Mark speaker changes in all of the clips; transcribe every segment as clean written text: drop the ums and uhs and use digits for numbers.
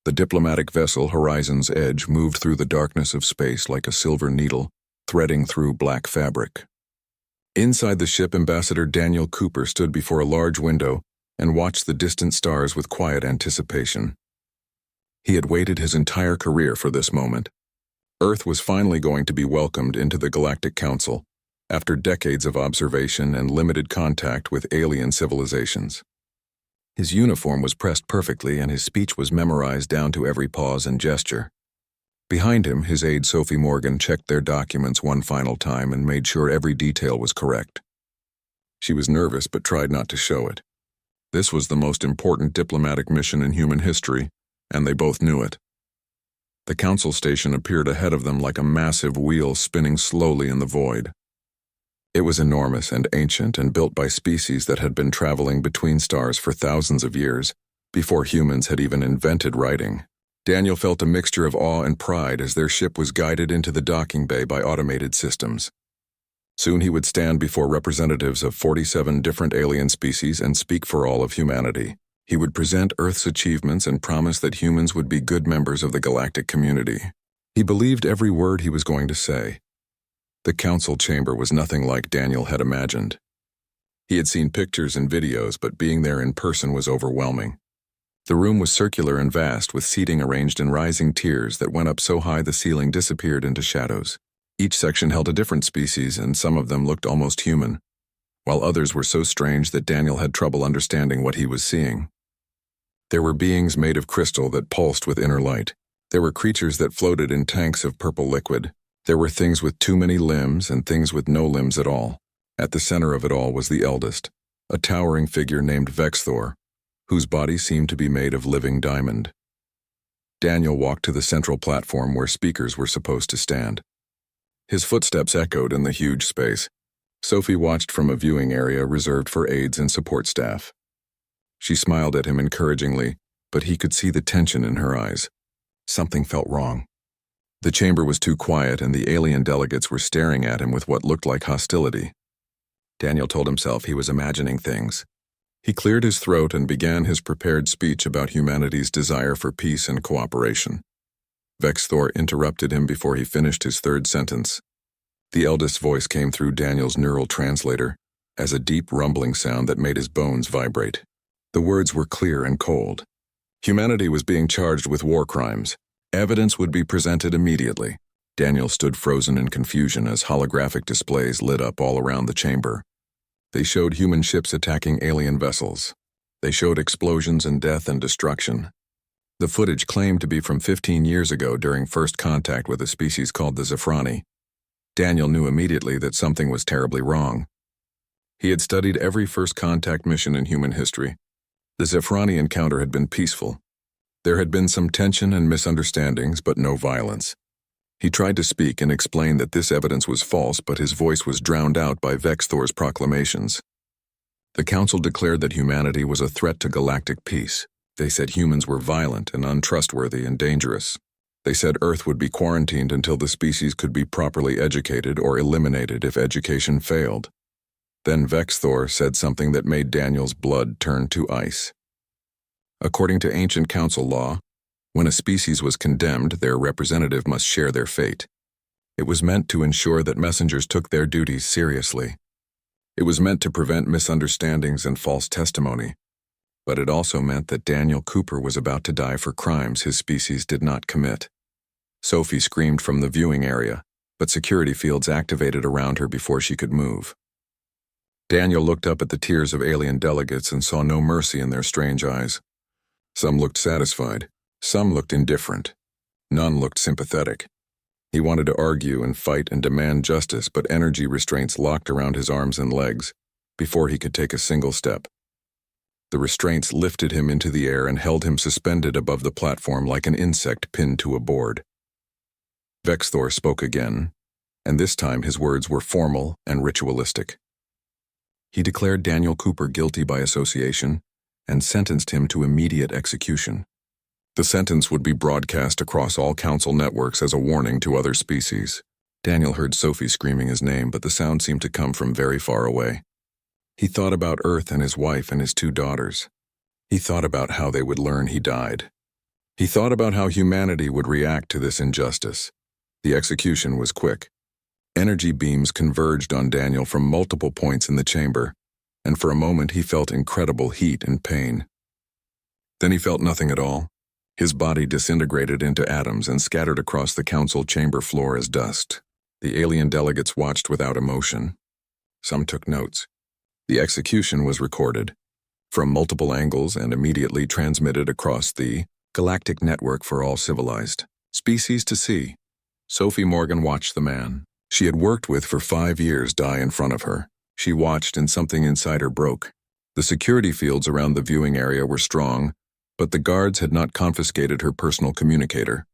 Speaker 1: The diplomatic vessel Horizon's Edge moved through the darkness of space like a silver needle, threading through black fabric. Inside the ship, Ambassador Daniel Cooper stood before a large window and watched the distant stars with quiet anticipation. He had waited his entire career for this moment. Earth was finally going to be welcomed into the Galactic Council, after decades of observation and limited contact with alien civilizations. His uniform was pressed perfectly and his speech was memorized down to every pause and gesture. Behind him, his aide Sophie Morgan checked their documents one final time and made sure every detail was correct. She was nervous but tried not to show it. This was the most important diplomatic mission in human history, and they both knew it. The council station appeared ahead of them like a massive wheel spinning slowly in the void. It was enormous and ancient and built by species that had been traveling between stars for thousands of years, before humans had even invented writing. Daniel felt a mixture of awe and pride as their ship was guided into the docking bay by automated systems. Soon he would stand before representatives of 47 different alien species and speak for all of humanity. He would present Earth's achievements and promise that humans would be good members of the galactic community. He believed every word he was going to say. The council chamber was nothing like Daniel had imagined. He had seen pictures and videos, but being there in person was overwhelming. The room was circular and vast, with seating arranged in rising tiers that went up so high the ceiling disappeared into shadows. Each section held a different species, and some of them looked almost human, while others were so strange that Daniel had trouble understanding what he was seeing. There were beings made of crystal that pulsed with inner light. There were creatures that floated in tanks of purple liquid. There were things with too many limbs and things with no limbs at all. At the center of it all was the eldest, a towering figure named Vexthor, whose body seemed to be made of living diamond. Daniel walked to the central platform where speakers were supposed to stand. His footsteps echoed in the huge space. Sophie watched from a viewing area reserved for aides and support staff. She smiled at him encouragingly, but he could see the tension in her eyes. Something felt wrong. The chamber was too quiet and the alien delegates were staring at him with what looked like hostility. Daniel told himself he was imagining things. He cleared his throat and began his prepared speech about humanity's desire for peace and cooperation. Vexthor interrupted him before he finished his third sentence. The eldest's voice came through Daniel's neural translator as a deep rumbling sound that made his bones vibrate. The words were clear and cold. Humanity was being charged with war crimes. Evidence would be presented immediately. Daniel stood frozen in confusion as holographic displays lit up all around the chamber. They showed human ships attacking alien vessels. They showed explosions and death and destruction. The footage claimed to be from 15 years ago during first contact with a species called the Zephrani. Daniel knew immediately that something was terribly wrong. He had studied every first contact mission in human history. The Zephrani encounter had been peaceful. There had been some tension and misunderstandings, but no violence. He tried to speak and explain that this evidence was false, but his voice was drowned out by Vexthor's proclamations. The council declared that humanity was a threat to galactic peace. They said humans were violent and untrustworthy and dangerous. They said Earth would be quarantined until the species could be properly educated or eliminated if education failed. Then Vexthor said something that made Daniel's blood turn to ice. According to ancient council law, when a species was condemned, their representative must share their fate. It was meant to ensure that messengers took their duties seriously. It was meant to prevent misunderstandings and false testimony. But it also meant that Daniel Cooper was about to die for crimes his species did not commit. Sophie screamed from the viewing area, but security fields activated around her before she could move. Daniel looked up at the tiers of alien delegates and saw no mercy in their strange eyes. Some looked satisfied. Some looked indifferent. None looked sympathetic. He wanted to argue and fight and demand justice, but energy restraints locked around his arms and legs before he could take a single step. The restraints lifted him into the air and held him suspended above the platform like an insect pinned to a board. Vexthor spoke again, and this time his words were formal and ritualistic. He declared Daniel Cooper guilty by association and sentenced him to immediate execution. The sentence would be broadcast across all council networks as a warning to other species. Daniel heard Sophie screaming his name, but the sound seemed to come from very far away. He thought about Earth and his wife and his 2 daughters. He thought about how they would learn he died. He thought about how humanity would react to this injustice. The execution was quick. Energy beams converged on Daniel from multiple points in the chamber, and for a moment he felt incredible heat and pain. Then he felt nothing at all. His body disintegrated into atoms and scattered across the council chamber floor as dust. The alien delegates watched without emotion. Some took notes. The execution was recorded from multiple angles and immediately transmitted across the Galactic Network for all civilized species to see. Sophie Morgan watched the man she had worked with for 5 years die in front of her. She watched and something inside her broke. The security fields around the viewing area were strong, but the guards had not confiscated her personal communicator.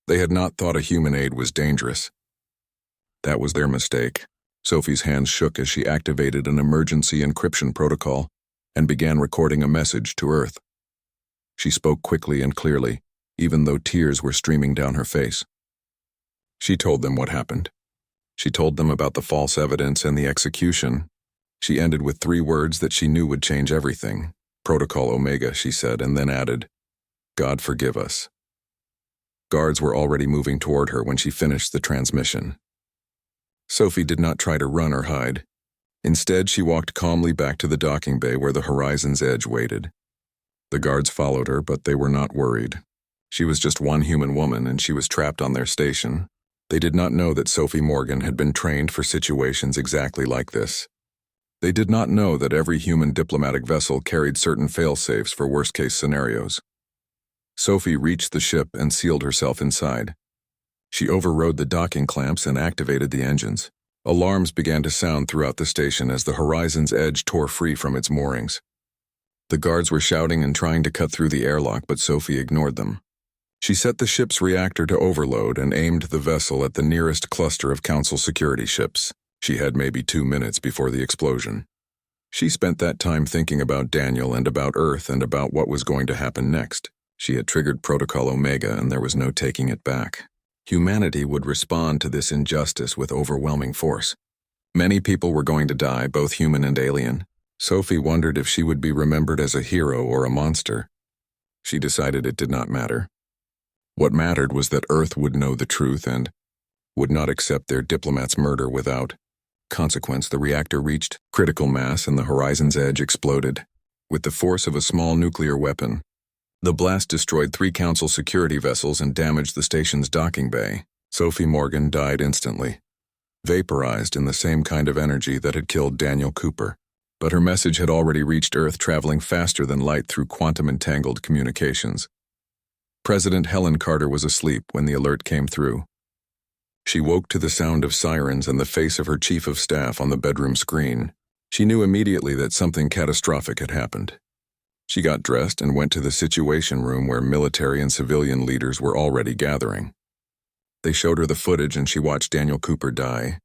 Speaker 1: They had not thought a human aid was dangerous. That was their mistake. Sophie's hands shook as she activated an emergency encryption protocol and began recording a message to Earth. She spoke quickly and clearly, even though tears were streaming down her face. She told them what happened. She told them about the false evidence and the execution. She ended with 3 words that she knew would change everything. Protocol Omega, she said, and then added, God forgive us. Guards were already moving toward her when she finished the transmission. Sophie did not try to run or hide. Instead, she walked calmly back to the docking bay where the horizon's edge waited. The guards followed her, but they were not worried. She was just one human woman, and she was trapped on their station. They did not know that Sophie Morgan had been trained for situations exactly like this. They did not know that every human diplomatic vessel carried certain fail-safes for worst-case scenarios. Sophie reached the ship and sealed herself inside. She overrode the docking clamps and activated the engines. Alarms began to sound throughout the station as the horizon's edge tore free from its moorings. The guards were shouting and trying to cut through the airlock, but Sophie ignored them. She set the ship's reactor to overload and aimed the vessel at the nearest cluster of Council security ships. She had maybe 2 minutes before the explosion. She spent that time thinking about Daniel and about Earth and about what was going to happen next. She had triggered Protocol Omega and there was no taking it back. Humanity would respond to this injustice with overwhelming force. Many people were going to die, both human and alien. Sophie wondered if she would be remembered as a hero or a monster. She decided it did not matter. What mattered was that Earth would know the truth and would not accept their diplomat's murder without consequence. The reactor reached critical mass and the horizon's edge exploded. With the force of a small nuclear weapon, the blast destroyed 3 Council security vessels and damaged the station's docking bay. Sophie Morgan died instantly, vaporized in the same kind of energy that had killed Daniel Cooper. But her message had already reached Earth, traveling faster than light through quantum-entangled communications. President Helen Carter was asleep when the alert came through. She woke to the sound of sirens and the face of her chief of staff on the bedroom screen. She knew immediately that something catastrophic had happened. She got dressed and went to the situation room where military and civilian leaders were already gathering. They showed her the footage and she watched Daniel Cooper die.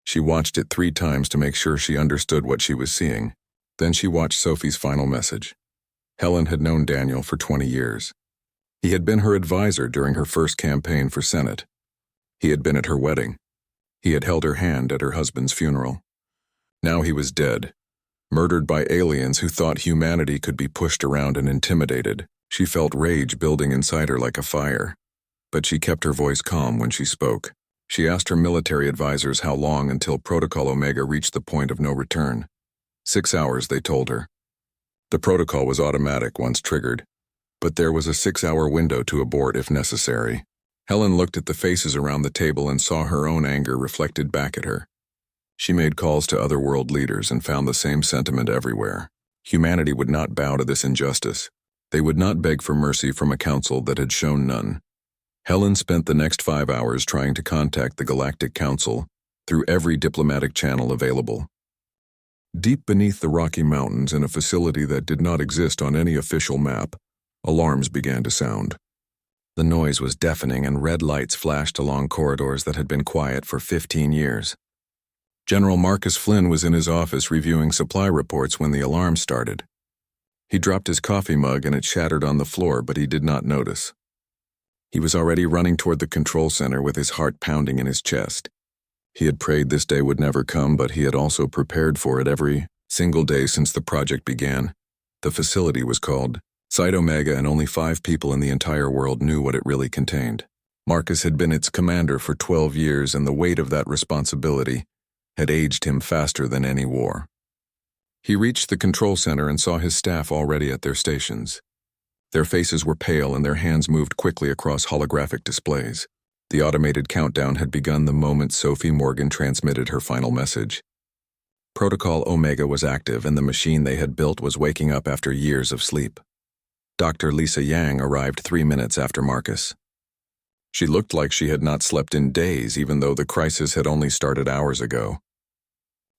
Speaker 1: She watched it 3 times to make sure she understood what she was seeing. Then she watched Sophie's final message. Helen had known Daniel for 20 years. He had been her advisor during her first campaign for Senate. He had been at her wedding. He had held her hand at her husband's funeral. Now he was dead, murdered by aliens who thought humanity could be pushed around and intimidated. She felt rage building inside her like a fire. But she kept her voice calm when she spoke. She asked her military advisors how long until Protocol Omega reached the point of no return. 6 hours, they told her. The protocol was automatic once triggered, but there was a 6-hour window to abort if necessary. Helen looked at the faces around the table and saw her own anger reflected back at her. She made calls to other world leaders and found the same sentiment everywhere. Humanity would not bow to this injustice. They would not beg for mercy from a council that had shown none. Helen spent the next 5 hours trying to contact the Galactic Council through every diplomatic channel available. Deep beneath the Rocky Mountains, in a facility that did not exist on any official map, alarms began to sound. The noise was deafening and red lights flashed along corridors that had been quiet for 15 years. General Marcus Flynn was in his office reviewing supply reports when the alarm started. He dropped his coffee mug and it shattered on the floor, but he did not notice. He was already running toward the control center with his heart pounding in his chest. He had prayed this day would never come, but he had also prepared for it every single day since the project began. The facility was called Site Omega and only 5 people in the entire world knew what it really contained. Marcus had been its commander for 12 years, and the weight of that responsibility had aged him faster than any war. He reached the control center and saw his staff already at their stations. Their faces were pale and their hands moved quickly across holographic displays. The automated countdown had begun the moment Sophie Morgan transmitted her final message. Protocol Omega was active, and the machine they had built was waking up after years of sleep. Dr. Lisa Yang arrived 3 minutes after Marcus. She looked like she had not slept in days, even though the crisis had only started hours ago.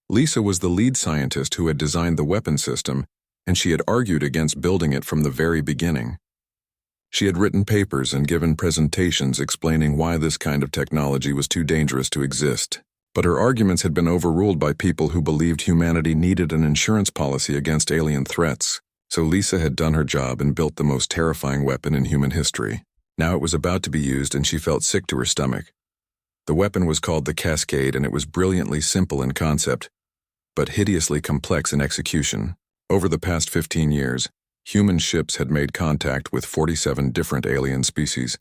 Speaker 1: Lisa was the lead scientist who had designed the weapon system, and she had argued against building it from the very beginning. She had written papers and given presentations explaining why this kind of technology was too dangerous to exist, but her arguments had been overruled by people who believed humanity needed an insurance policy against alien threats. So Lisa had done her job and built the most terrifying weapon in human history. Now it was about to be used, and she felt sick to her stomach. The weapon was called the Cascade, and it was brilliantly simple in concept, but hideously complex in execution. Over the past 15 years, human ships had made contact with 47 different alien species.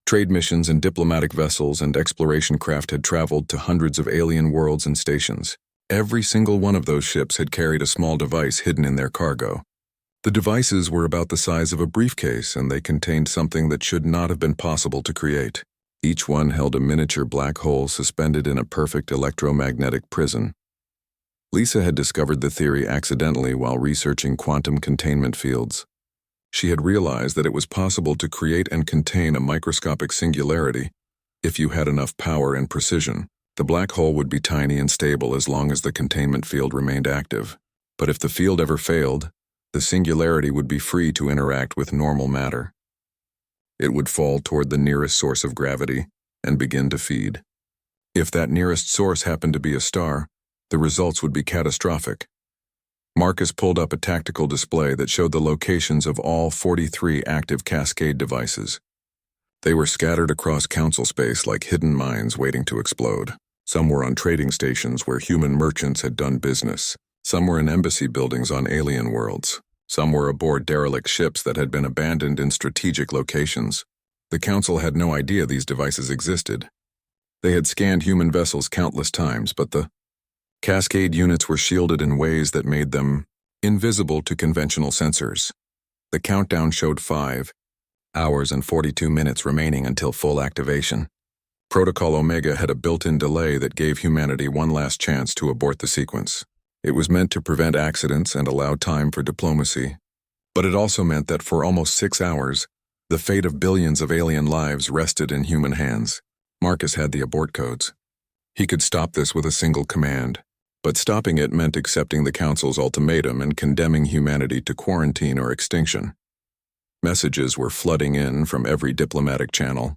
Speaker 1: Trade missions and diplomatic vessels and exploration craft had traveled to hundreds of alien worlds and stations. Every single one of those ships had carried a small device hidden in their cargo. The devices were about the size of a briefcase, and they contained something that should not have been possible to create. Each one held a miniature black hole suspended in a perfect electromagnetic prison. Lisa had discovered the theory accidentally while researching quantum containment fields. She had realized that it was possible to create and contain a microscopic singularity if you had enough power and precision. The black hole would be tiny and stable as long as the containment field remained active. But if the field ever failed, the singularity would be free to interact with normal matter. It would fall toward the nearest source of gravity and begin to feed. If that nearest source happened to be a star, the results would be catastrophic. Marcus pulled up a tactical display that showed the locations of all 43 active Cascade devices. They were scattered across council space like hidden mines waiting to explode. Some were on trading stations where human merchants had done business. Some were in embassy buildings on alien worlds. Some were aboard derelict ships that had been abandoned in strategic locations. The Council had no idea these devices existed. They had scanned human vessels countless times, but the Cascade units were shielded in ways that made them invisible to conventional sensors. The countdown showed 5 hours and 42 minutes remaining until full activation. Protocol Omega had a built-in delay that gave humanity one last chance to abort the sequence. It was meant to prevent accidents and allow time for diplomacy, but it also meant that for almost 6 hours, the fate of billions of alien lives rested in human hands. Marcus had the abort codes. He could stop this with a single command, but stopping it meant accepting the Council's ultimatum and condemning humanity to quarantine or extinction. Messages were flooding in from every diplomatic channel.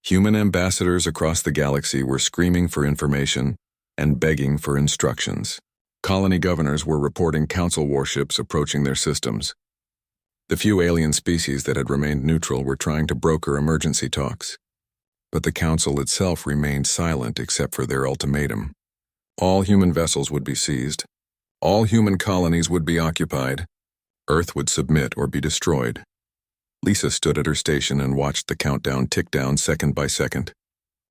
Speaker 1: Human ambassadors across the galaxy were screaming for information and begging for instructions. Colony governors were reporting Council warships approaching their systems. The few alien species that had remained neutral were trying to broker emergency talks. But the Council itself remained silent except for their ultimatum. All human vessels would be seized. All human colonies would be occupied. Earth would submit or be destroyed. Lisa stood at her station and watched the countdown tick down second by second.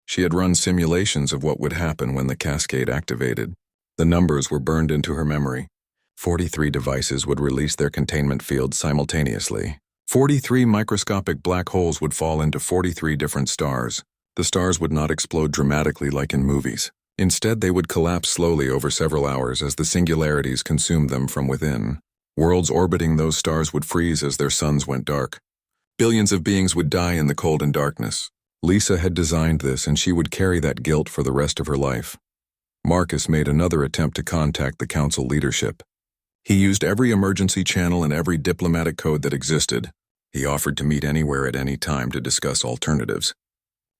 Speaker 1: She had run simulations of what would happen when the Cascade activated. The numbers were burned into her memory. 43 devices would release their containment fields simultaneously. 43 microscopic black holes would fall into 43 different stars. The stars would not explode dramatically like in movies. Instead, they would collapse slowly over several hours as the singularities consumed them from within. Worlds orbiting those stars would freeze as their suns went dark. Billions of beings would die in the cold and darkness. Lisa had designed this, and she would carry that guilt for the rest of her life. Marcus made another attempt to contact the Council leadership. He used every emergency channel and every diplomatic code that existed. He offered to meet anywhere at any time to discuss alternatives.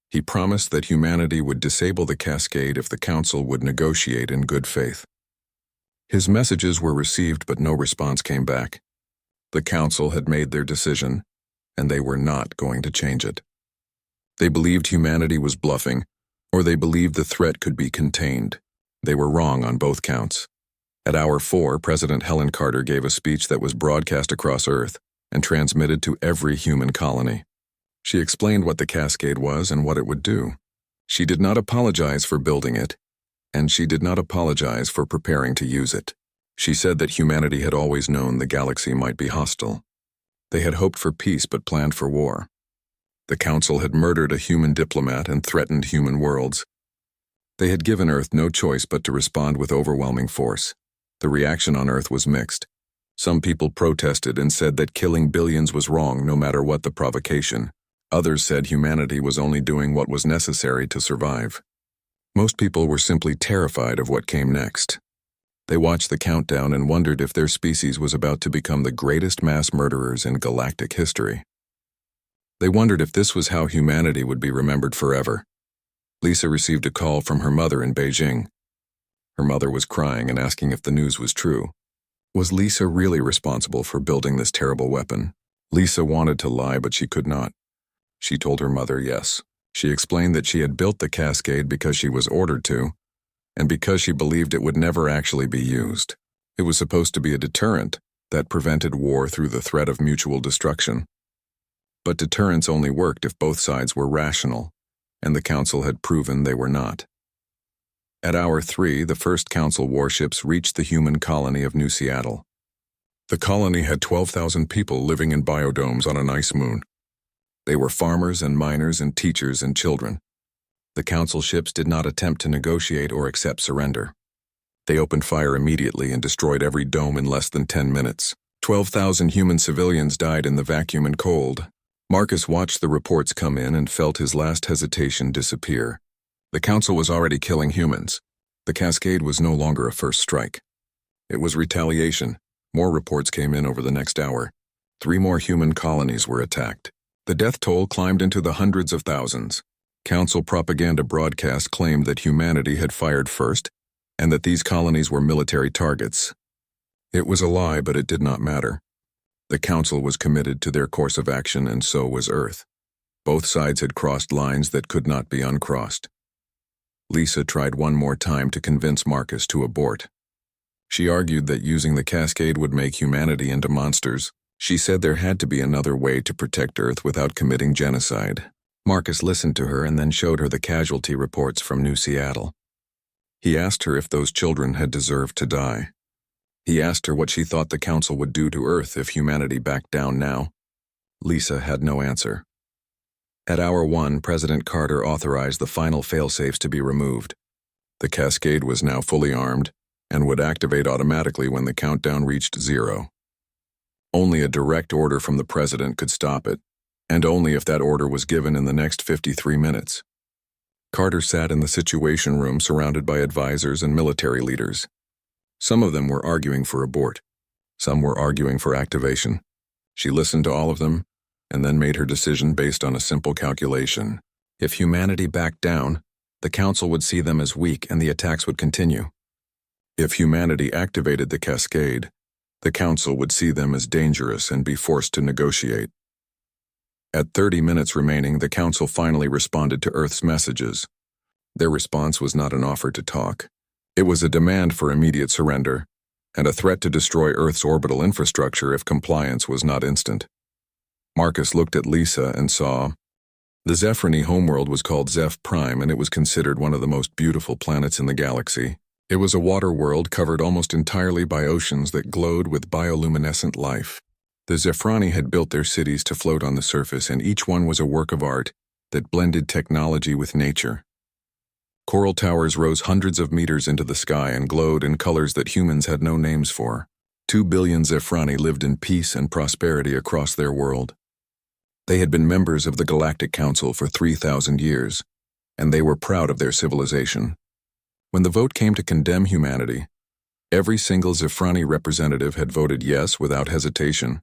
Speaker 1: He promised that humanity would disable the Cascade if the Council would negotiate in good faith. His messages were received, but no response came back. The Council had made their decision, and they were not going to change it. They believed humanity was bluffing, or they believed the threat could be contained. They were wrong on both counts. At hour 4, President Helen Carter gave a speech that was broadcast across Earth. and transmitted to every human colony. She explained what the cascade was and what it would do. She did not apologize for building it, and she did not apologize for preparing to use it. She said that humanity had always known the galaxy might be hostile. They had hoped for peace but planned for war. The Council had murdered a human diplomat and threatened human worlds. They had given Earth no choice but to respond with overwhelming force. The reaction on Earth was mixed. Some people protested and said that killing billions was wrong no matter what the provocation. Others said humanity was only doing what was necessary to survive. Most people were simply terrified of what came next. They watched the countdown and wondered if their species was about to become the greatest mass murderers in galactic history. They wondered if this was how humanity would be remembered forever. Lisa received a call from her mother in Beijing. Her mother was crying and asking if the news was true. Was Lisa really responsible for building this terrible weapon? Lisa wanted to lie, but she could not. She told her mother yes. She explained that she had built the cascade because she was ordered to, and because she believed it would never actually be used. It was supposed to be a deterrent that prevented war through the threat of mutual destruction. But deterrence only worked if both sides were rational, and the Council had proven they were not. At hour 3, the first Council warships reached the human colony of New Seattle. The colony had 12,000 people living in biodomes on an ice moon. They were farmers and miners and teachers and children. The Council ships did not attempt to negotiate or accept surrender. They opened fire immediately and destroyed every dome in less than 10 minutes. 12,000 human civilians died in the vacuum and cold. Marcus watched the reports come in and felt his last hesitation disappear. The Council was already killing humans. The cascade was no longer a first strike. It was retaliation. More reports came in over the next hour. 3 more human colonies were attacked. The death toll climbed into the hundreds of thousands. Council propaganda broadcasts claimed that humanity had fired first, and that these colonies were military targets. It was a lie, but it did not matter. The Council was committed to their course of action, and so was Earth. Both sides had crossed lines that could not be uncrossed. Lisa tried one more time to convince Marcus to abort. She argued that using the cascade would make humanity into monsters. She said there had to be another way to protect Earth without committing genocide. Marcus listened to her and then showed her the casualty reports from New Seattle. He asked her if those children had deserved to die. He asked her what she thought the Council would do to Earth if humanity backed down now. Lisa had no answer. At hour 1, President Carter authorized the final failsafes to be removed. The cascade was now fully armed and would activate automatically when the countdown reached 0. Only a direct order from the president could stop it, and only if that order was given in the next 53 minutes. Carter sat in the Situation Room surrounded by advisors and military leaders. Some of them were arguing for abort. Some were arguing for activation. She listened to all of them, and then made her decision based on a simple calculation. If humanity backed down, the Council would see them as weak and the attacks would continue. If humanity activated the cascade, the Council would see them as dangerous and be forced to negotiate. At 30 minutes remaining, the Council finally responded to Earth's messages. Their response was not an offer to talk. It was a demand for immediate surrender, and a threat to destroy Earth's orbital infrastructure if compliance was not instant. Marcus looked at Lisa and saw. The Zephrony homeworld was called Zeph Prime, and it was considered one of the most beautiful planets in the galaxy. It was a water world covered almost entirely by oceans that glowed with bioluminescent life. The Zephrony had built their cities to float on the surface, and each one was a work of art that blended technology with nature. Coral towers rose hundreds of meters into the sky and glowed in colors that humans had no names for. 2 billion Zephrony lived in peace and prosperity across their world. They had been members of the Galactic Council for 3,000 years, and they were proud of their civilization. When the vote came to condemn humanity, every single Zephrony representative had voted yes without hesitation.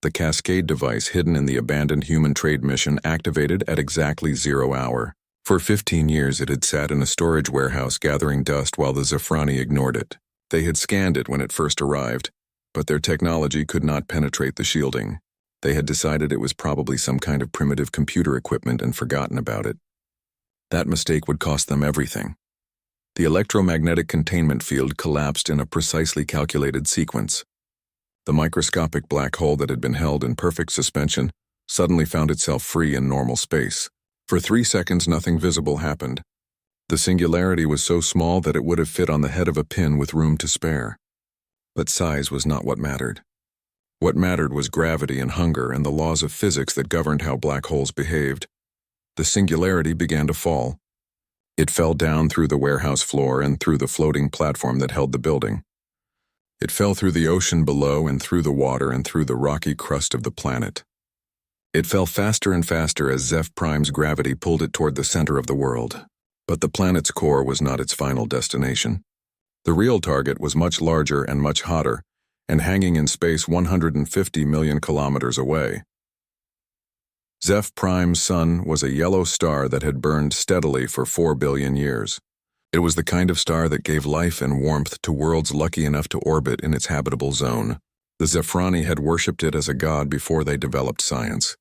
Speaker 1: The cascade device hidden in the abandoned human trade mission activated at exactly 0 hour. For 15 years it had sat in a storage warehouse gathering dust while the Zephrony ignored it. They had scanned it when it first arrived, but their technology could not penetrate the shielding. They had decided it was probably some kind of primitive computer equipment and forgotten about it. That mistake would cost them everything. The electromagnetic containment field collapsed in a precisely calculated sequence. The microscopic black hole that had been held in perfect suspension suddenly found itself free in normal space. For 3 seconds, nothing visible happened. The singularity was so small that it would have fit on the head of a pin with room to spare. But size was not what mattered. What mattered was gravity and hunger and the laws of physics that governed how black holes behaved. The singularity began to fall. It fell down through the warehouse floor and through the floating platform that held the building. It fell through the ocean below and through the water and through the rocky crust of the planet. It fell faster and faster as Zeph Prime's gravity pulled it toward the center of the world. But the planet's core was not its final destination. The real target was much larger and much hotter, and hanging in space 150 million kilometers away. Zeph Prime's sun was a yellow star that had burned steadily for 4 billion years. It was the kind of star that gave life and warmth to worlds lucky enough to orbit in its habitable zone. The Zephrani had worshipped it as a god before they developed science.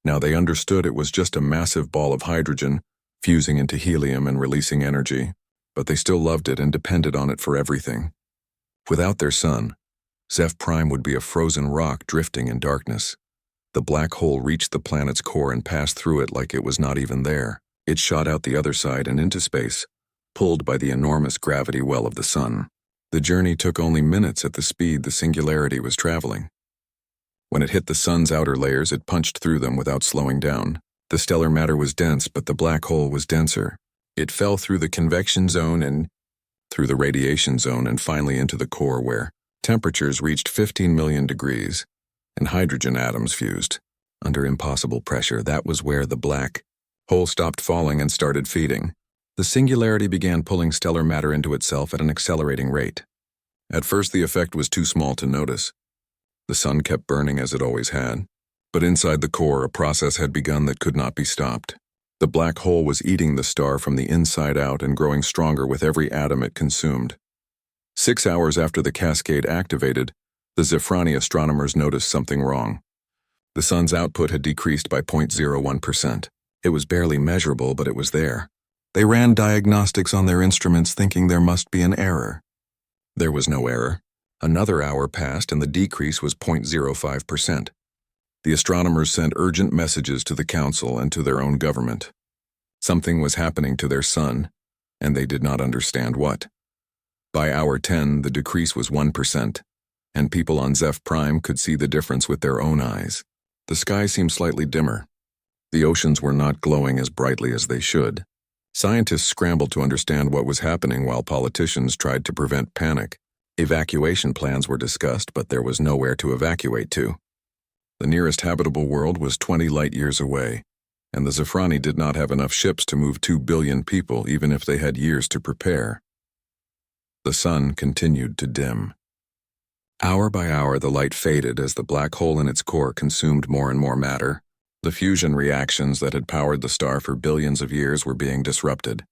Speaker 1: Now they understood it was just a massive ball of hydrogen, fusing into helium and releasing energy, but they still loved it and depended on it for everything. Without their sun, Zeph Prime would be a frozen rock drifting in darkness. The black hole reached the planet's core and passed through it like it was not even there. It shot out the other side and into space, pulled by the enormous gravity well of the sun. The journey took only minutes at the speed the singularity was traveling. When it hit the sun's outer layers, it punched through them without slowing down. The stellar matter was dense, but the black hole was denser. It fell through the convection zone and through the radiation zone and finally into the core where temperatures reached 15 million degrees and hydrogen atoms fused. Under impossible pressure, that was where the black hole stopped falling and started feeding. The singularity began pulling stellar matter into itself at an accelerating rate. At first, the effect was too small to notice. The sun kept burning as it always had, but inside the core, a process had begun that could not be stopped. The black hole was eating the star from the inside out and growing stronger with every atom it consumed. 6 hours after the cascade activated, the Zephrani astronomers noticed something wrong. The sun's output had decreased by 0.01%. It was barely measurable, but it was there. They ran diagnostics on their instruments thinking there must be an error. There was no error. Another hour passed and the decrease was 0.05%. The astronomers sent urgent messages to the council and to their own government. Something was happening to their sun, and they did not understand what. By hour 10, the decrease was 1%, and people on Zeph Prime could see the difference with their own eyes. The sky seemed slightly dimmer. The oceans were not glowing as brightly as they should. Scientists scrambled to understand what was happening while politicians tried to prevent panic. Evacuation plans were discussed, but there was nowhere to evacuate to. The nearest habitable world was 20 light-years away, and the Zephrani did not have enough ships to move 2 billion people even if they had years to prepare. The sun continued to dim. Hour by hour, the light faded as the black hole in its core consumed more and more matter. The fusion reactions that had powered the star for billions of years were being disrupted.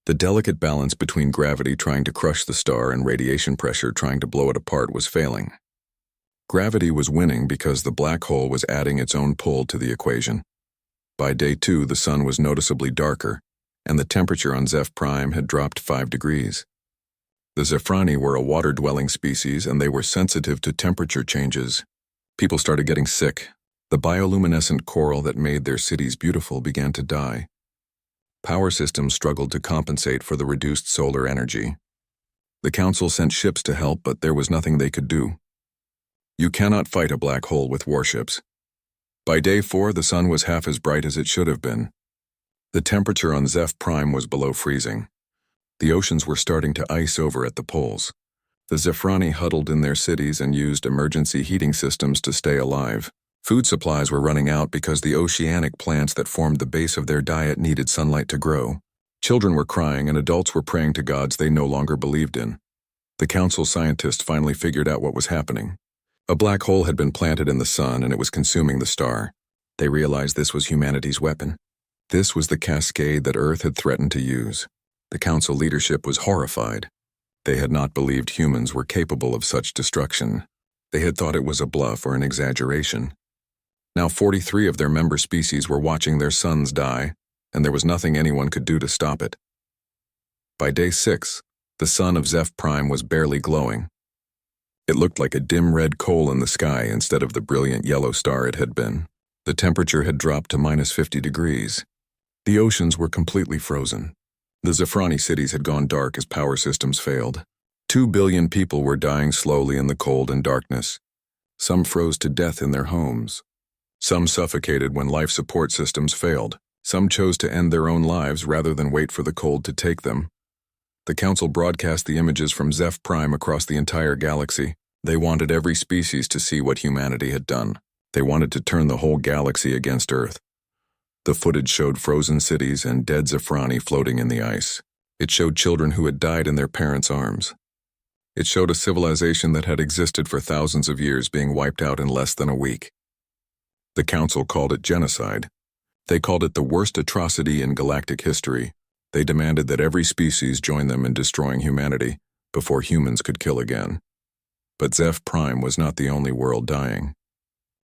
Speaker 1: The delicate balance between gravity trying to crush the star and radiation pressure trying to blow it apart was failing. Gravity was winning because the black hole was adding its own pull to the equation. By day 2, the sun was noticeably darker, and the temperature on Zeph Prime had dropped 5 degrees. The Zephrani were a water-dwelling species, and they were sensitive to temperature changes. People started getting sick. The bioluminescent coral that made their cities beautiful began to die. Power systems struggled to compensate for the reduced solar energy. The council sent ships to help, but there was nothing they could do. You cannot fight a black hole with warships. By day 4, the sun was half as bright as it should have been. The temperature on Zeph Prime was below freezing. The oceans were starting to ice over at the poles. The Zephrani huddled in their cities and used emergency heating systems to stay alive. Food supplies were running out because the oceanic plants that formed the base of their diet needed sunlight to grow. Children were crying and adults were praying to gods they no longer believed in. The council scientists finally figured out what was happening. A black hole had been planted in the sun and it was consuming the star. They realized this was humanity's weapon. This was the cascade that Earth had threatened to use. The council leadership was horrified. They had not believed humans were capable of such destruction. They had thought it was a bluff or an exaggeration. Now 43 of their member species were watching their suns die, and there was nothing anyone could do to stop it. By day 6, the sun of Zeph Prime was barely glowing. It looked like a dim red coal in the sky instead of the brilliant yellow star it had been. The temperature had dropped to -50 degrees. The oceans were completely frozen. The Zafrani cities had gone dark as power systems failed. 2 billion people were dying slowly in the cold and darkness. Some froze to death in their homes. Some suffocated when life support systems failed. Some chose to end their own lives rather than wait for the cold to take them. The Council broadcast the images from Zeph Prime across the entire galaxy. They wanted every species to see what humanity had done. They wanted to turn the whole galaxy against Earth. The footage showed frozen cities and dead Zafrani floating in the ice. It showed children who had died in their parents' arms. It showed a civilization that had existed for thousands of years being wiped out in less than a week. The Council called it genocide. They called it the worst atrocity in galactic history. They demanded that every species join them in destroying humanity before humans could kill again. But Zeph Prime was not the only world dying.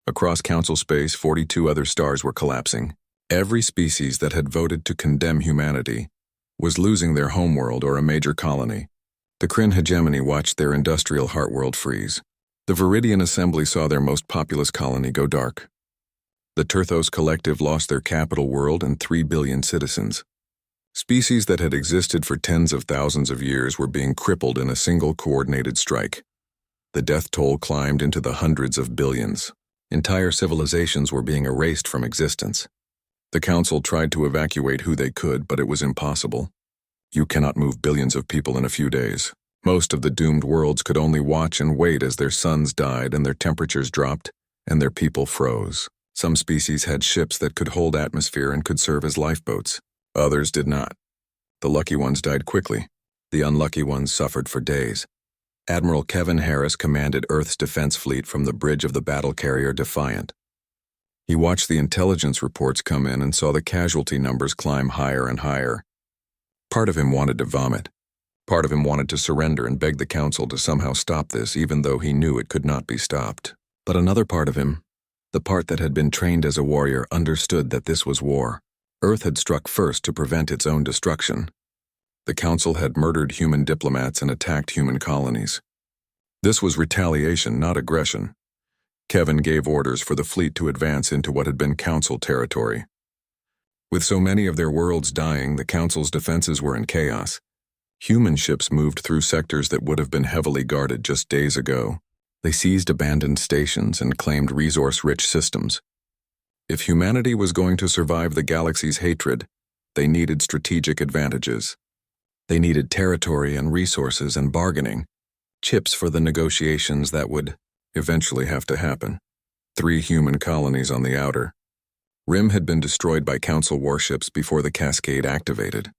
Speaker 1: Across Council space, 42 other stars were collapsing. Every species that had voted to condemn humanity was losing their homeworld or a major colony. The Kryn hegemony watched their industrial heartworld freeze. The Viridian Assembly saw their most populous colony go dark. The Turthos Collective lost their capital world and 3 billion citizens. Species that had existed for tens of thousands of years were being crippled in a single coordinated strike. The death toll climbed into the hundreds of billions. Entire civilizations were being erased from existence. The Council tried to evacuate who they could, but it was impossible. You cannot move billions of people in a few days. Most of the doomed worlds could only watch and wait as their suns died and their temperatures dropped and their people froze. Some species had ships that could hold atmosphere and could serve as lifeboats. Others did not. The lucky ones died quickly. The unlucky ones suffered for days. Admiral Kevin Harris commanded Earth's defense fleet from the bridge of the battle carrier Defiant. He watched the intelligence reports come in and saw the casualty numbers climb higher and higher. Part of him wanted to vomit. Part of him wanted to surrender and beg the Council to somehow stop this, even though he knew it could not be stopped. But another part of him, the part that had been trained as a warrior, understood that this was war. Earth had struck first to prevent its own destruction. The Council had murdered human diplomats and attacked human colonies. This was retaliation, not aggression. Kevin gave orders for the fleet to advance into what had been Council territory. With so many of their worlds dying, the Council's defenses were in chaos. Human ships moved through sectors that would have been heavily guarded just days ago. They seized abandoned stations and claimed resource-rich systems. If humanity was going to survive the galaxy's hatred, they needed strategic advantages. They needed territory and resources and bargaining, chips for the negotiations that would eventually have to happen. 3 human colonies on the outer rim had been destroyed by Council warships before the cascade activated.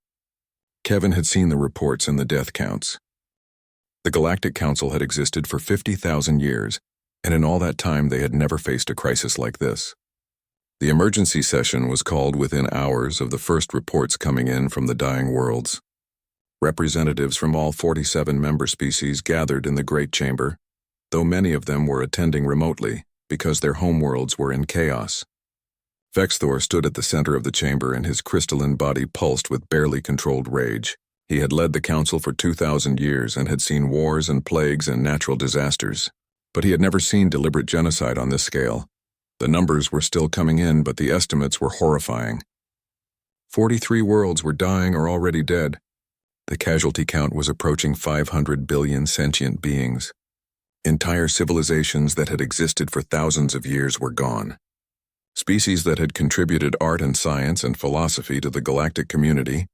Speaker 1: Kevin had seen the reports and the death counts. The Galactic Council had existed for 50,000 years, and in all that time they had never faced a crisis like this. The emergency session was called within hours of the first reports coming in from the dying worlds. Representatives from all 47 member species gathered in the Great Chamber, though many of them were attending remotely because their homeworlds were in chaos. Vexthor stood at the center of the chamber and his crystalline body pulsed with barely controlled rage. He had led the Council for 2,000 years and had seen wars and plagues and natural disasters. But he had never seen deliberate genocide on this scale. The numbers were still coming in, but the estimates were horrifying. 43 worlds were dying or already dead. The casualty count was approaching 500 billion sentient beings. Entire civilizations that had existed for thousands of years were gone. Species that had contributed art and science and philosophy to the galactic community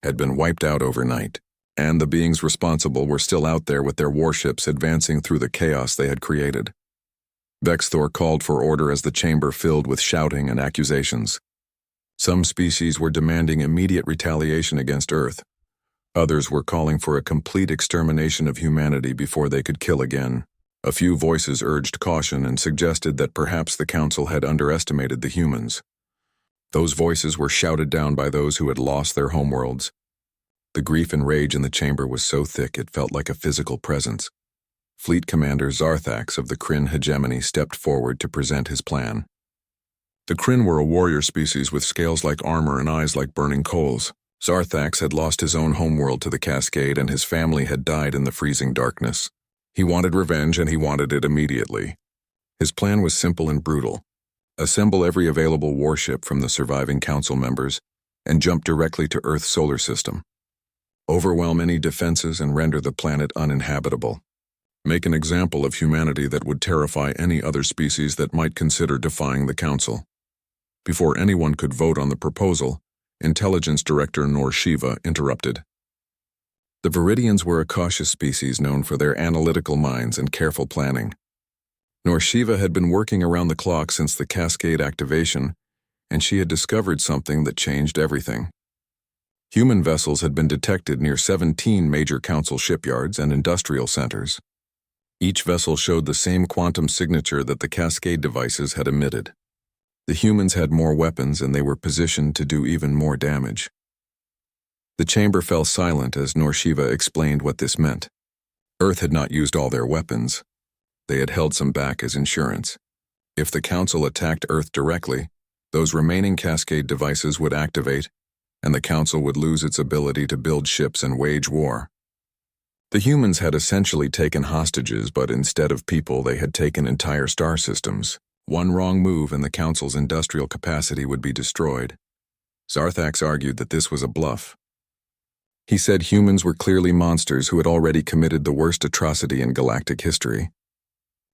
Speaker 1: had been wiped out overnight, and the beings responsible were still out there with their warships advancing through the chaos they had created. Vexthor called for order as the chamber filled with shouting and accusations. Some species were demanding immediate retaliation against Earth. Others were calling for a complete extermination of humanity before they could kill again. A few voices urged caution and suggested that perhaps the Council had underestimated the humans. Those voices were shouted down by those who had lost their homeworlds. The grief and rage in the chamber was so thick it felt like a physical presence. Fleet Commander Zarthax of the Kryn hegemony stepped forward to present his plan. The Kryn were a warrior species with scales like armor and eyes like burning coals. Zarthax had lost his own homeworld to the cascade and his family had died in the freezing darkness. He wanted revenge, and he wanted it immediately. His plan was simple and brutal. Assemble every available warship from the surviving council members and jump directly to Earth's solar system. Overwhelm any defenses and render the planet uninhabitable. Make an example of humanity that would terrify any other species that might consider defying the council. Before anyone could vote on the proposal, Intelligence Director Norshiva interrupted. The Viridians were a cautious species known for their analytical minds and careful planning. Norshiva had been working around the clock since the Cascade activation, and she had discovered something that changed everything. Human vessels had been detected near 17 major council shipyards and industrial centers. Each vessel showed the same quantum signature that the Cascade devices had emitted. The humans had more weapons, and they were positioned to do even more damage. The chamber fell silent as Norshiva explained what this meant. Earth had not used all their weapons. They had held some back as insurance. If the Council attacked Earth directly, those remaining Cascade devices would activate, and the Council would lose its ability to build ships and wage war. The humans had essentially taken hostages, but instead of people, they had taken entire star systems. One wrong move and the Council's industrial capacity would be destroyed. Zarthax argued that this was a bluff. He said humans were clearly monsters who had already committed the worst atrocity in galactic history.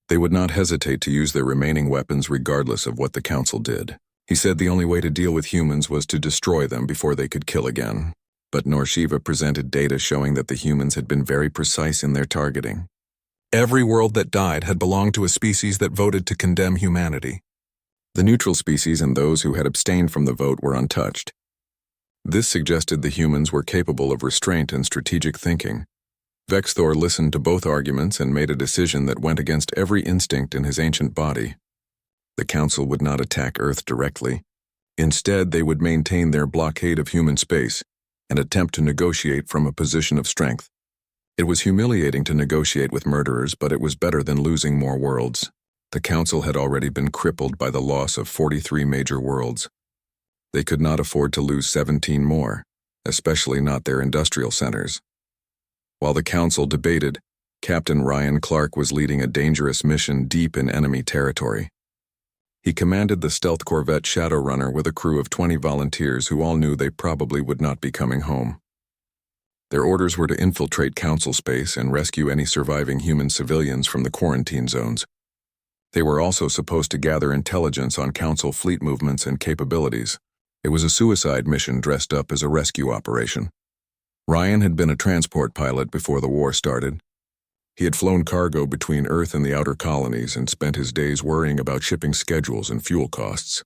Speaker 1: They would not hesitate to use their remaining weapons regardless of what the Council did. He said the only way to deal with humans was to destroy them before they could kill again. But Norshiva presented data showing that the humans had been very precise in their targeting. Every world that died had belonged to a species that voted to condemn humanity. The neutral species and those who had abstained from the vote were untouched. This suggested the humans were capable of restraint and strategic thinking. Vexthor listened to both arguments and made a decision that went against every instinct in his ancient body. The Council would not attack Earth directly. Instead, they would maintain their blockade of human space and attempt to negotiate from a position of strength. It was humiliating to negotiate with murderers, but it was better than losing more worlds. The Council had already been crippled by the loss of 43 major worlds. They could not afford to lose 17 more, especially not their industrial centers. While the Council debated, Captain Ryan Clark was leading a dangerous mission deep in enemy territory. He commanded the stealth corvette Shadowrunner with a crew of 20 volunteers who all knew they probably would not be coming home. Their orders were to infiltrate Council space and rescue any surviving human civilians from the quarantine zones. They were also supposed to gather intelligence on Council fleet movements and capabilities. It was a suicide mission dressed up as a rescue operation. Ryan had been a transport pilot before the war started. He had flown cargo between Earth and the outer colonies and spent his days worrying about shipping schedules and fuel costs.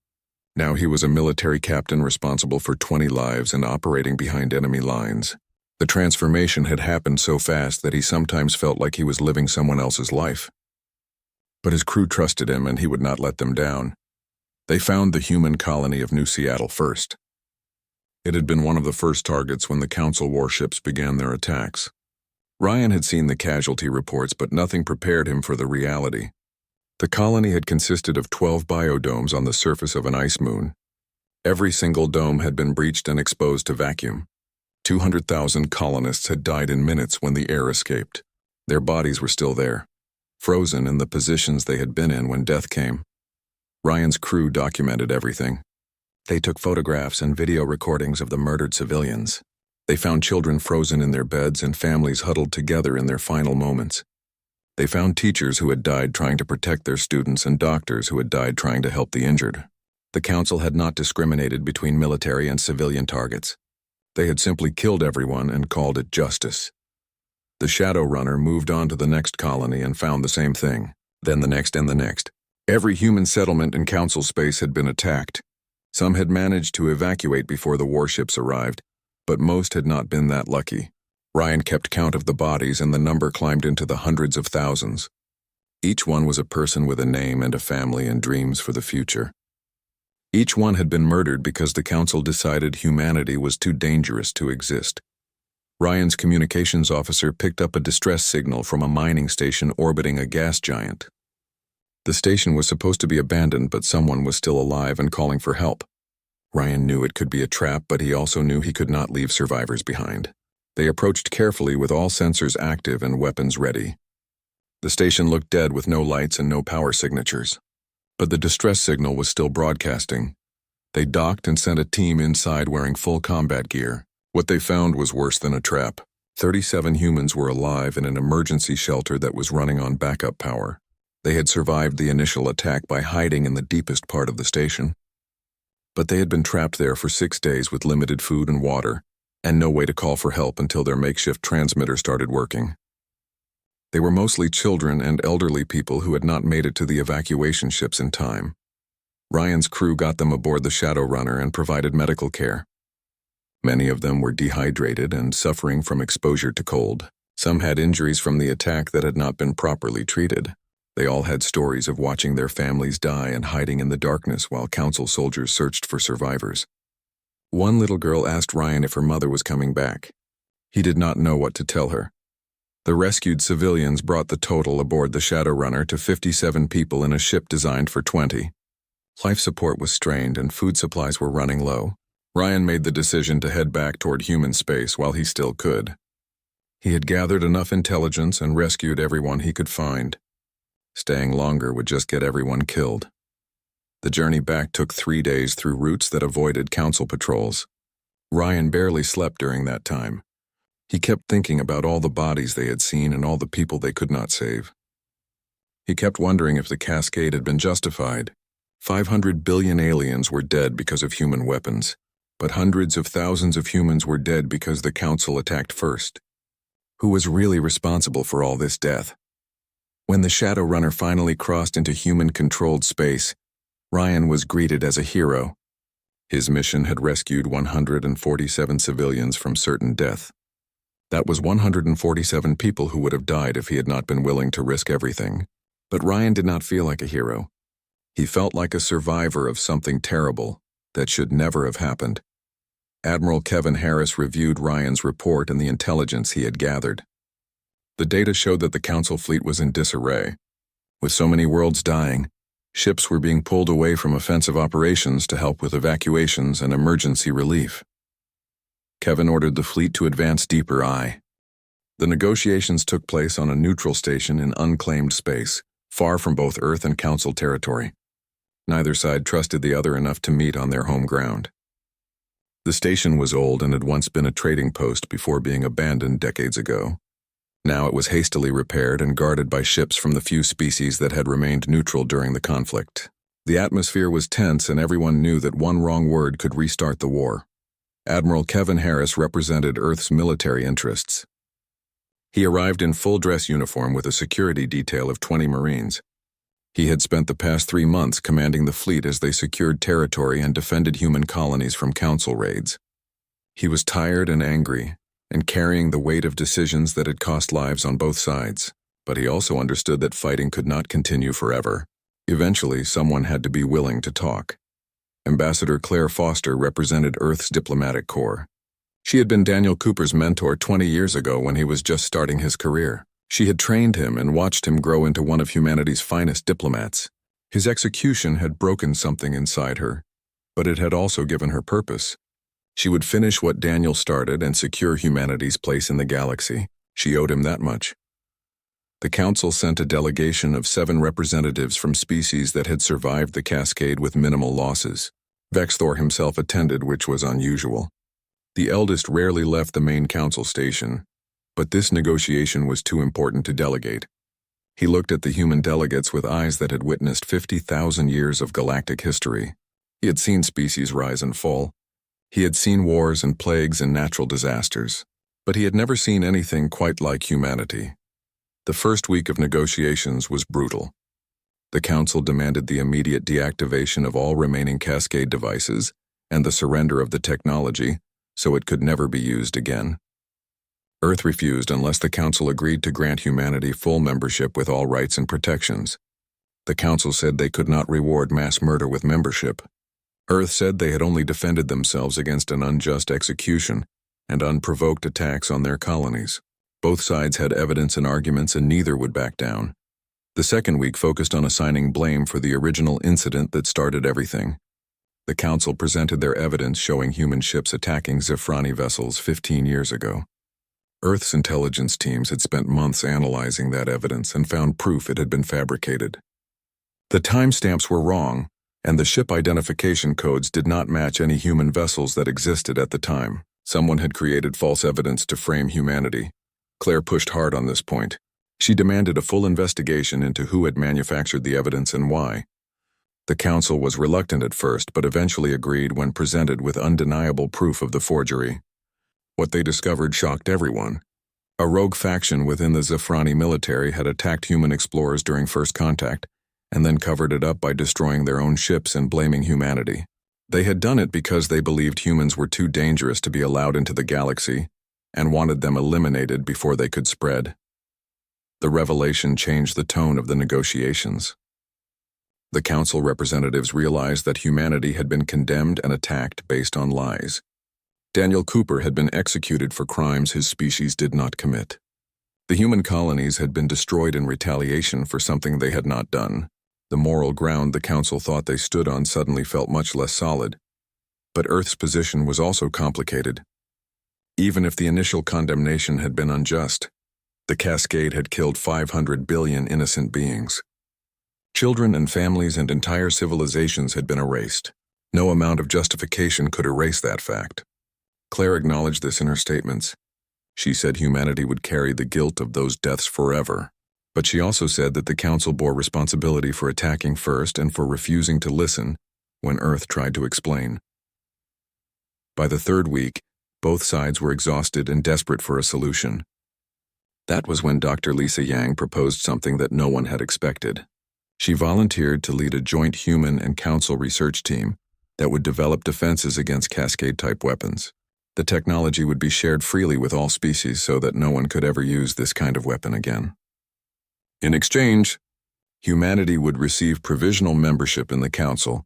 Speaker 1: Now he was a military captain responsible for 20 lives and operating behind enemy lines. The transformation had happened so fast that he sometimes felt like he was living someone else's life. But his crew trusted him, and he would not let them down. They found the human colony of New Seattle first. It had been one of the first targets when the Council warships began their attacks. Ryan had seen the casualty reports, but nothing prepared him for the reality. The colony had consisted of 12 biodomes on the surface of an ice moon. Every single dome had been breached and exposed to vacuum. 200,000 colonists had died in minutes when the air escaped. Their bodies were still there, frozen in the positions they had been in when death came. Ryan's crew documented everything. They took photographs and video recordings of the murdered civilians. They found children frozen in their beds and families huddled together in their final moments. They found teachers who had died trying to protect their students and doctors who had died trying to help the injured. The Council had not discriminated between military and civilian targets. They had simply killed everyone and called it justice. The Shadowrunner moved on to the next colony and found the same thing, then the next and the next. Every human settlement in Council space had been attacked. Some had managed to evacuate before the warships arrived, but most had not been that lucky. Ryan kept count of the bodies, and the number climbed into the hundreds of thousands. Each one was a person with a name and a family and dreams for the future. Each one had been murdered because the Council decided humanity was too dangerous to exist. Ryan's communications officer picked up a distress signal from a mining station orbiting a gas giant. The station was supposed to be abandoned, but someone was still alive and calling for help. Ryan knew it could be a trap, but he also knew he could not leave survivors behind. They approached carefully with all sensors active and weapons ready. The station looked dead with no lights and no power signatures. But the distress signal was still broadcasting. They docked and sent a team inside wearing full combat gear. What they found was worse than a trap. 37 humans were alive in an emergency shelter that was running on backup power. They had survived the initial attack by hiding in the deepest part of the station. But they had been trapped there for 6 days with limited food and water, and no way to call for help until their makeshift transmitter started working. They were mostly children and elderly people who had not made it to the evacuation ships in time. Ryan's crew got them aboard the Shadow Runner and provided medical care. Many of them were dehydrated and suffering from exposure to cold. Some had injuries from the attack that had not been properly treated. They all had stories of watching their families die and hiding in the darkness while Council soldiers searched for survivors. One little girl asked Ryan if her mother was coming back. He did not know what to tell her. The rescued civilians brought the total aboard the Shadow Runner to 57 people in a ship designed for 20. Life support was strained and food supplies were running low. Ryan made the decision to head back toward human space while he still could. He had gathered enough intelligence and rescued everyone he could find. Staying longer would just get everyone killed. The journey back took 3 days through routes that avoided Council patrols. Ryan barely slept during that time. He kept thinking about all the bodies they had seen and all the people they could not save. He kept wondering if the cascade had been justified. 500 billion aliens were dead because of human weapons, but hundreds of thousands of humans were dead because the Council attacked first. Who was really responsible for all this death? When the Shadow Runner finally crossed into human-controlled space, Ryan was greeted as a hero. His mission had rescued 147 civilians from certain death. That was 147 people who would have died if he had not been willing to risk everything. But Ryan did not feel like a hero. He felt like a survivor of something terrible that should never have happened. Admiral Kevin Harris reviewed Ryan's report and the intelligence he had gathered. The data showed that the Council fleet was in disarray. With so many worlds dying, ships were being pulled away from offensive operations to help with evacuations and emergency relief. Kevin ordered the fleet to advance deeper. The negotiations took place on a neutral station in unclaimed space, far from both Earth and Council territory. Neither side trusted the other enough to meet on their home ground. The station was old and had once been a trading post before being abandoned decades ago. Now it was hastily repaired and guarded by ships from the few species that had remained neutral during the conflict. The atmosphere was tense and everyone knew that one wrong word could restart the war. Admiral Kevin Harris represented Earth's military interests. He arrived in full dress uniform with a security detail of 20 Marines. He had spent the past 3 months commanding the fleet as they secured territory and defended human colonies from Council raids. He was tired and angry, and carrying the weight of decisions that had cost lives on both sides, but he also understood that fighting could not continue forever. Eventually, someone had to be willing to talk. Ambassador Claire Foster represented Earth's diplomatic corps. She had been Daniel Cooper's mentor 20 years ago when he was just starting his career. She had trained him and watched him grow into one of humanity's finest diplomats. His execution had broken something inside her, but it had also given her purpose. She would finish what Daniel started and secure humanity's place in the galaxy. She owed him that much. The Council sent a delegation of 7 representatives from species that had survived the cascade with minimal losses. Vexthor himself attended, which was unusual. The eldest rarely left the main Council station, but this negotiation was too important to delegate. He looked at the human delegates with eyes that had witnessed 50,000 years of galactic history. He had seen species rise and fall. He had seen wars and plagues and natural disasters, but he had never seen anything quite like humanity. The first week of negotiations was brutal. The Council demanded the immediate deactivation of all remaining Cascade devices and the surrender of the technology so it could never be used again. Earth refused unless the Council agreed to grant humanity full membership with all rights and protections. The Council said they could not reward mass murder with membership. Earth said they had only defended themselves against an unjust execution and unprovoked attacks on their colonies. Both sides had evidence and arguments and neither would back down. The second week focused on assigning blame for the original incident that started everything. The Council presented their evidence showing human ships attacking Zephrani vessels 15 years ago. Earth's intelligence teams had spent months analyzing that evidence and found proof it had been fabricated. The timestamps were wrong, and the ship identification codes did not match any human vessels that existed at the time. Someone had created false evidence to frame humanity. Claire pushed hard on this point. She demanded a full investigation into who had manufactured the evidence and why. The council was reluctant at first, but eventually agreed when presented with undeniable proof of the forgery. What they discovered shocked everyone. A rogue faction within the Zafrani military had attacked human explorers during first contact, and then covered it up by destroying their own ships and blaming humanity. They had done it because they believed humans were too dangerous to be allowed into the galaxy, and wanted them eliminated before they could spread. The revelation changed the tone of the negotiations. The council representatives realized that humanity had been condemned and attacked based on lies. Daniel Cooper had been executed for crimes his species did not commit. The human colonies had been destroyed in retaliation for something they had not done. The moral ground the council thought they stood on suddenly felt much less solid. But Earth's position was also complicated. Even if the initial condemnation had been unjust, the cascade had killed 500 billion innocent beings. Children and families and entire civilizations had been erased. No amount of justification could erase that fact. Claire acknowledged this in her statements. She said humanity would carry the guilt of those deaths forever. But she also said that the council bore responsibility for attacking first and for refusing to listen when Earth tried to explain. By the third week, both sides were exhausted and desperate for a solution. That was when Dr. Lisa Yang proposed something that no one had expected. She volunteered to lead a joint human and council research team that would develop defenses against Cascade-type weapons. The technology would be shared freely with all species so that no one could ever use this kind of weapon again. In exchange, humanity would receive provisional membership in the council,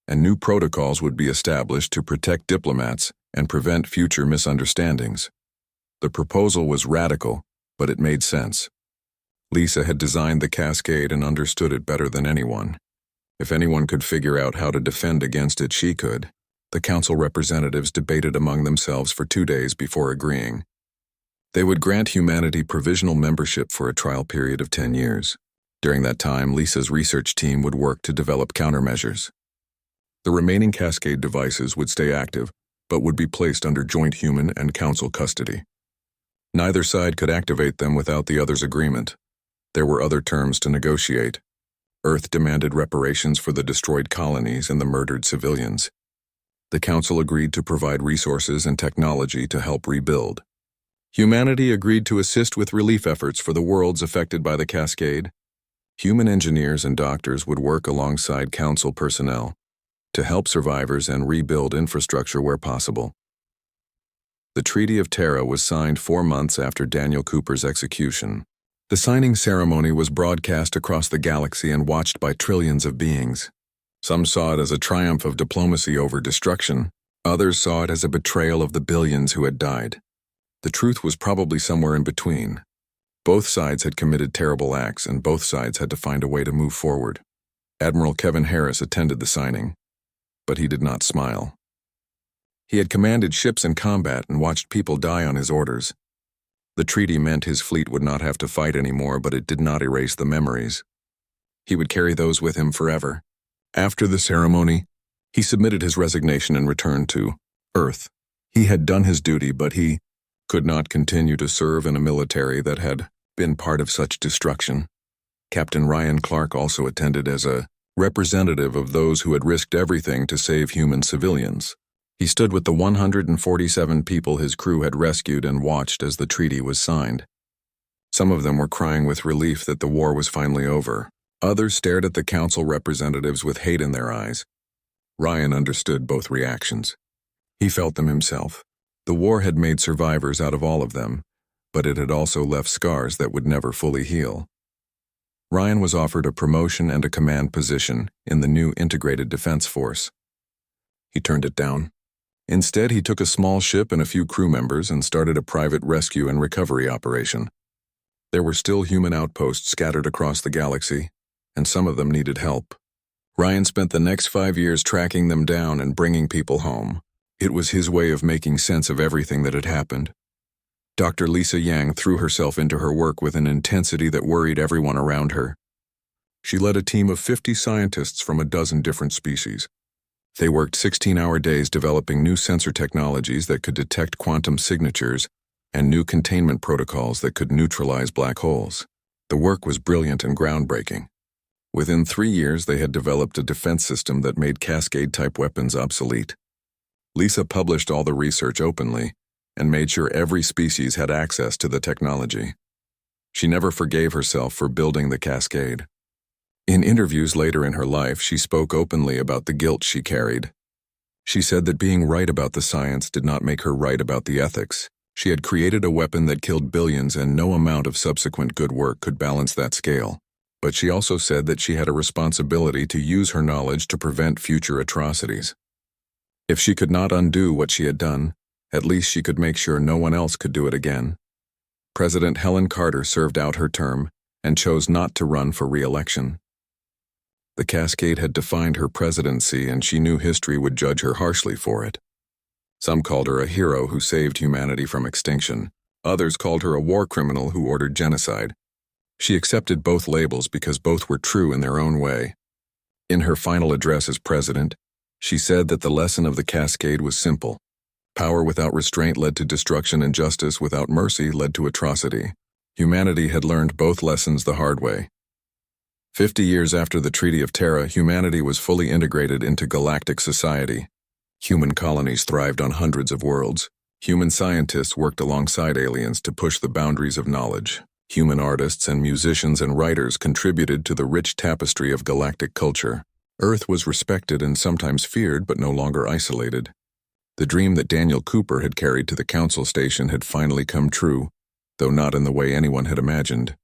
Speaker 1: and new protocols would be established to protect diplomats and prevent future misunderstandings. The proposal was radical, but it made sense. Lisa had designed the Cascade and understood it better than anyone. If anyone could figure out how to defend against it, she could. The council representatives debated among themselves for 2 days before agreeing. They would grant humanity provisional membership for a trial period of 10 years. During that time, Lisa's research team would work to develop countermeasures. The remaining Cascade devices would stay active, but would be placed under joint human and council custody. Neither side could activate them without the other's agreement. There were other terms to negotiate. Earth demanded reparations for the destroyed colonies and the murdered civilians. The council agreed to provide resources and technology to help rebuild. Humanity agreed to assist with relief efforts for the worlds affected by the Cascade. Human engineers and doctors would work alongside council personnel to help survivors and rebuild infrastructure where possible. The Treaty of Terra was signed 4 months after Daniel Cooper's execution. The signing ceremony was broadcast across the galaxy and watched by trillions of beings. Some saw it as a triumph of diplomacy over destruction. Others saw it as a betrayal of the billions who had died. The truth was probably somewhere in between. Both sides had committed terrible acts, and both sides had to find a way to move forward. Admiral Kevin Harris attended the signing, but he did not smile. He had commanded ships in combat and watched people die on his orders. The treaty meant his fleet would not have to fight anymore, but it did not erase the memories. He would carry those with him forever. After the ceremony, he submitted his resignation and returned to Earth. He had done his duty, but he could not continue to serve in a military that had been part of such destruction. Captain Ryan Clark also attended as a representative of those who had risked everything to save human civilians. He stood with the 147 people his crew had rescued and watched as the treaty was signed. Some of them were crying with relief that the war was finally over. Others stared at the council representatives with hate in their eyes. Ryan understood both reactions. He felt them himself. The war had made survivors out of all of them, but it had also left scars that would never fully heal. Ryan was offered a promotion and a command position in the new Integrated Defense Force. He turned it down. Instead, he took a small ship and a few crew members and started a private rescue and recovery operation. There were still human outposts scattered across the galaxy, and some of them needed help. Ryan spent the next 5 years tracking them down and bringing people home. It was his way of making sense of everything that had happened. Dr. Lisa Yang threw herself into her work with an intensity that worried everyone around her. She led a team of 50 scientists from a dozen different species. They worked 16-hour days developing new sensor technologies that could detect quantum signatures and new containment protocols that could neutralize black holes. The work was brilliant and groundbreaking. Within 3 years, they had developed a defense system that made Cascade-type weapons obsolete. Lisa published all the research openly and made sure every species had access to the technology. She never forgave herself for building the Cascade. In interviews later in her life, she spoke openly about the guilt she carried. She said that being right about the science did not make her right about the ethics. She had created a weapon that killed billions, and no amount of subsequent good work could balance that scale. But she also said that she had a responsibility to use her knowledge to prevent future atrocities. If she could not undo what she had done, at least she could make sure no one else could do it again. President Helen Carter served out her term and chose not to run for re-election. The Cascade had defined her presidency, and she knew history would judge her harshly for it. Some called her a hero who saved humanity from extinction. Others called her a war criminal who ordered genocide. She accepted both labels because both were true in their own way. In her final address as president, she said that the lesson of the Cascade was simple. Power without restraint led to destruction, and justice without mercy led to atrocity. Humanity had learned both lessons the hard way. 50 years after the Treaty of Terra, humanity was fully integrated into galactic society. Human colonies thrived on hundreds of worlds. Human scientists worked alongside aliens to push the boundaries of knowledge. Human artists and musicians and writers contributed to the rich tapestry of galactic culture. Earth was respected and sometimes feared, but no longer isolated. The dream that Daniel Cooper had carried to the Council Station had finally come true, though not in the way anyone had imagined.